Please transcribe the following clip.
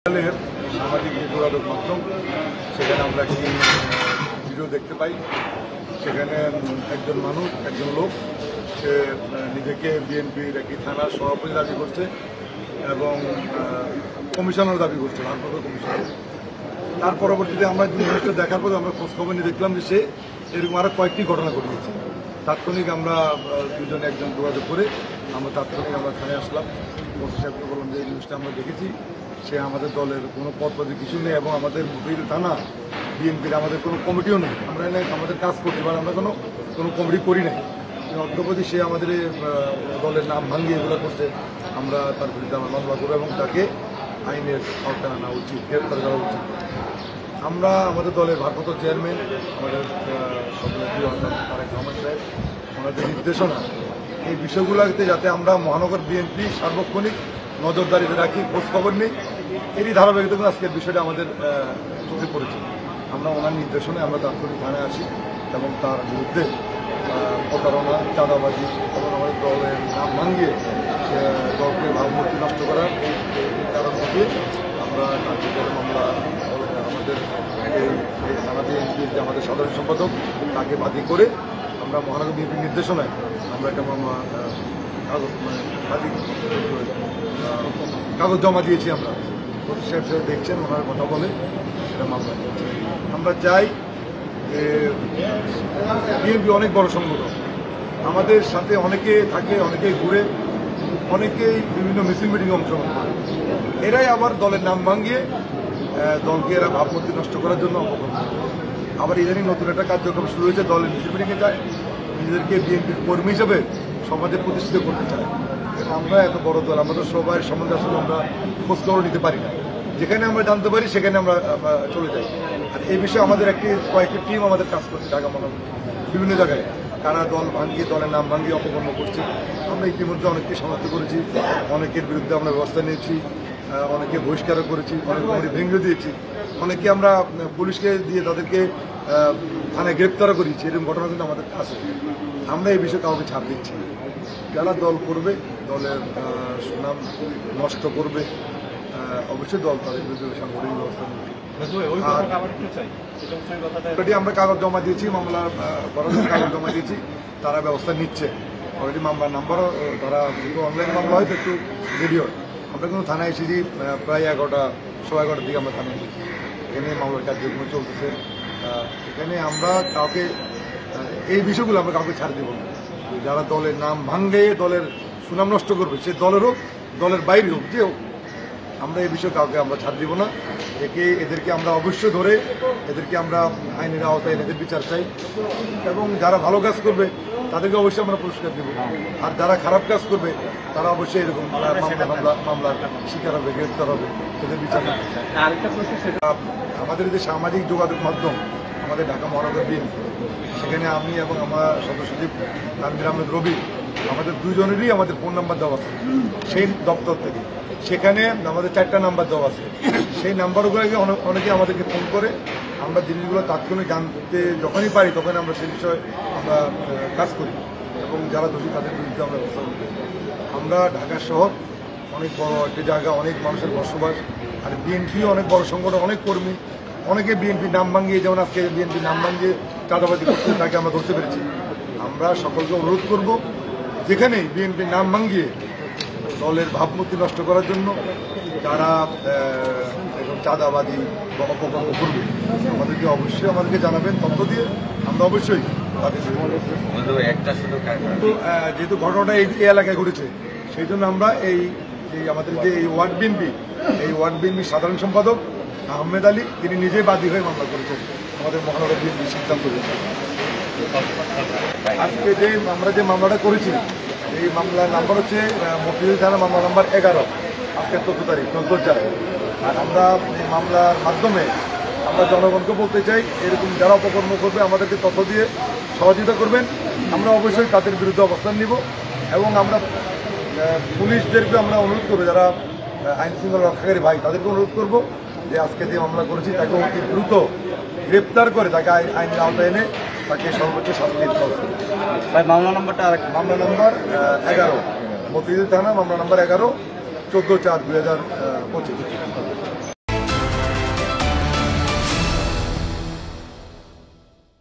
সামাজিক যোগাযোগ মাধ্যম সেখানে আমরা একটি ভিডিও দেখতে পাই। সেখানে একজন মানুষ, একজন লোক, সে নিজেকে বিএনপির একটি থানার সভাপতি দাবি করছে এবং কমিশনার দাবি করছে, ভারপ্রাপ্ত কমিশনার। তার পরবর্তীতে আমরা জিনিসটা দেখার পরে আমরা খোঁজখবর নিয়ে দেখলাম যে সে এরকম আরও কয়েকটি ঘটনা ঘটিয়েছে। তাৎক্ষণিক আমরা দুজন একজন যোগাযোগ করে আমরা থানায় আসলাম। ওসি সাহেবকে বললাম যে এই জিনিসটা আমরা দেখেছি, সে আমাদের দলের কোনো পদপদে কিছু নেই এবং আমাদের মতিঝিল থানা বিএনপির আমাদের কোনো কমিটিও নেই। আমরা আমাদের কাজ করতে পারি, আমরা কোনো কমিটি করি নাই। অদ্যপতি সে আমাদের দলের নাম ভাঙিয়ে এগুলো করছে। আমরা তার বিরুদ্ধে আমরা মামলা করবো এবং তাকে আইনের আওতায় আনা উচিত, গ্রেপ্তার করা উচিত। আমরা আমাদের দলের ভারপ্রাপ্ত চেয়ারম্যান, আমাদের সভাপতি তারেক রহমান সাহেব, ওনাদের নির্দেশনা এই বিষয়গুলোতে যাতে আমরা মহানগর বিএনপি সার্বক্ষণিক নজরদারিতে রাখি, খোঁজখবর নেই, এরই ধারাবাহিকতা আজকের বিষয়টা আমাদের চোখে পড়েছে। আমরা ওনার নির্দেশনায় আমরা তাৎক্ষণিক থানায় আসি এবং তার বিরুদ্ধে প্রতারণা, চাঁদাবাজি এবং আমাদের দলের নাম ভাঙিয়ে দলকে ভাবমূর্তি নষ্ট করার এই কারণ থেকে আমরা তার বিরুদ্ধে মামলা, আমাদের এই থানা বিএনপির যে আমাদের সাধারণ সম্পাদক তাকে বাদী করে আমরা মহানগর বিএনপির নির্দেশনায় আমরা একটা মামলা কাগজ জমা দিয়েছি। আমরা ওসি সাহেব দেখছেন, ওনার কথা বলে সেটা মামলা দিয়েছি। আমরা চাই বিএনপি অনেক বড় সংগঠন, আমাদের সাথে অনেকে থাকে, অনেকেই ঘুরে, অনেকেই বিভিন্ন মিছিল মিটিংয়ে অংশগ্রহণ করে। এরাই আবার দলের নাম ভাঙিয়ে দলকে এরা ভাবমূর্তি নষ্ট করার জন্য অপকর্ম। আবার ইদানিং নতুন একটা কার্যক্রম শুরু হয়েছে, দলের মিছিল মিটিংয়ে যায়, নিজেদেরকে বিএনপির কর্মী হিসেবে সমাজে প্রতিষ্ঠিত করতে চায়। আমরা এত বড় দল, আমাদের সবার সম্বন্ধে আসলে আমরা খোঁজখবর নিতে পারি না। যেখানে আমরা জানতে পারি সেখানে আমরা চলে যাই। আর এই বিষয়ে আমাদের কয়েকটি টিম আমাদের কাজ করছে ঢাকা মহানগর বিভিন্ন জায়গায়, কারা দল ভাঙিয়ে, দলের নাম ভাঙিয়ে অপকর্ম করছে। আমরা ইতিমধ্যে অনেককে শনাক্ত করেছি, অনেকের বিরুদ্ধে আমরা ব্যবস্থা নিয়েছি, অনেকে বহিষ্কারও করেছি, অনেক কমিটি ভেঙে দিয়েছি, অনেকে আমরা পুলিশকে দিয়ে তাদেরকে থানায় গ্রেপ্তারও করিয়েছি। এরকম ঘটনা কিন্তু আমাদের আছে। আমরা এই বিষয়ে কাউকে ছাড় দিচ্ছি না। যারা দল করবে, দলের সুনাম নষ্ট করবে, অবশ্যই দল তাদের বিরুদ্ধে সাংগঠনিক ব্যবস্থা নিচ্ছে। আমরা কাগজ জমা দিয়েছি, মামলা করার কাগজ জমা দিয়েছি, তারা ব্যবস্থা নিচ্ছে। অলরেডি মামলার নাম্বারও তারা অনলাইন মামলা হয়তো একটু দেরি হয়। আমরা কিন্তু থানায় এসেছি প্রায় 11টার দিকে আমরা থানায় এসেছি। এখানে মামলার কার্যক্রম চলতেছে। এখানে আমরা কাউকে এই বিষয়গুলো আমরা কাউকে ছাড় দেব না। যারা দলের নাম ভাঙে, দলের সুনাম নষ্ট করবে, সে দলের হোক, দলের বাইরে হোক, যে হোক, আমরা এই বিষয়ে কাউকে আমরা ছাড় দিব না। এদেরকে আমরা অবশ্যই ধরে এদেরকে আমরা আইনের আওতায় এদের বিচার চাই এবং যারা ভালো কাজ করবে তাদেরকে অবশ্যই আমরা পুরস্কার দেব। আর যারা খারাপ কাজ করবে তারা অবশ্যই এরকম মামলার শিকার হবে, গ্রেপ্তার হবে, এদের বিচার। আমাদের যে সামাজিক যোগাযোগ মাধ্যম আমাদের ঢাকা মহানগর বিএনপি, সেখানে আমি এবং আমার সদস্য সচিব তানভীর আহমেদ রবি, আমাদের দুজনেরই আমাদের ফোন নাম্বার দেওয়া আছে সেই দপ্তর থেকে। সেখানে আমাদের 4টা নাম্বার দেওয়া আছে। সেই নাম্বারগুলোকে অনেকে আমাদেরকে ফোন করে, আমরা জিনিসগুলো তাৎক্ষণিক জানতে যখনই পারি তখন আমরা সেই বিষয়ে আমরা কাজ করি এবং যারা দোষী তাদের বিরুদ্ধে আমরা ব্যবস্থা করি। আমরা ঢাকা শহর অনেক বড় একটি জায়গা, অনেক মানুষের বসবাস, আর বিএনপি অনেক বড় সংগঠন, অনেক কর্মী, অনেকে বিএনপির নাম ভাঙিয়ে, যেমন আজকে বিএনপির নাম ভাঙিয়ে চাঁদাবাজি করতে, তাকে আমরা ধরতে পেরেছি। আমরা সকলকে অনুরোধ করব, যেখানেই বিএনপির নাম ভাঙিয়ে দলের ভাবমূর্তি নষ্ট করার জন্য যারা চাঁদাবাজি বা অপকর্ম করবে, আমাদেরকে জানাবেন, তথ্য দিয়ে আমরা অবশ্যই তাদের যেহেতু ঘটনাটা এই এলাকায় ঘটেছে, সেই জন্য আমরা আমাদের যে এই ওয়ার্ড বিএনপি সাধারণ সম্পাদক আহমেদ আলী, তিনি নিজেই বাদী হয়ে মামলা করেছেন আমাদের মহানগর বিএনপি সিদ্ধান্ত নিয়েছে। আজকে আমরা যে মামলাটা করেছি, এই মামলার নাম্বার হচ্ছে মতিঝিল থানা মামলা নাম্বার 11, আজকে 14 তারিখ 14/4। আর আমরা এই মামলার মাধ্যমে আমরা জনগণকে বলতে চাই, এরকম যারা অপকর্ম করবে আমাদেরকে তথ্য দিয়ে সহযোগিতা করবেন। আমরা অবশ্যই তাদের বিরুদ্ধে অবস্থান নিব এবং আমরা পুলিশদেরকে আমরা অনুরোধ করবো, যারা আইন শৃঙ্খলা রক্ষাকারী ভাই, তাদেরকে অনুরোধ করবো যে আজকে যে মামলা করেছি তাকে অতি দ্রুত গ্রেপ্তার করে তাকে আইনের আওতায় এনে তাকে সর্বোচ্চ শাস্তি দিতে হবে। মামলা নাম্বারটা মামলা নাম্বার 11, মতিঝিল থানা মামলা নাম্বার 11, 14/4/2025।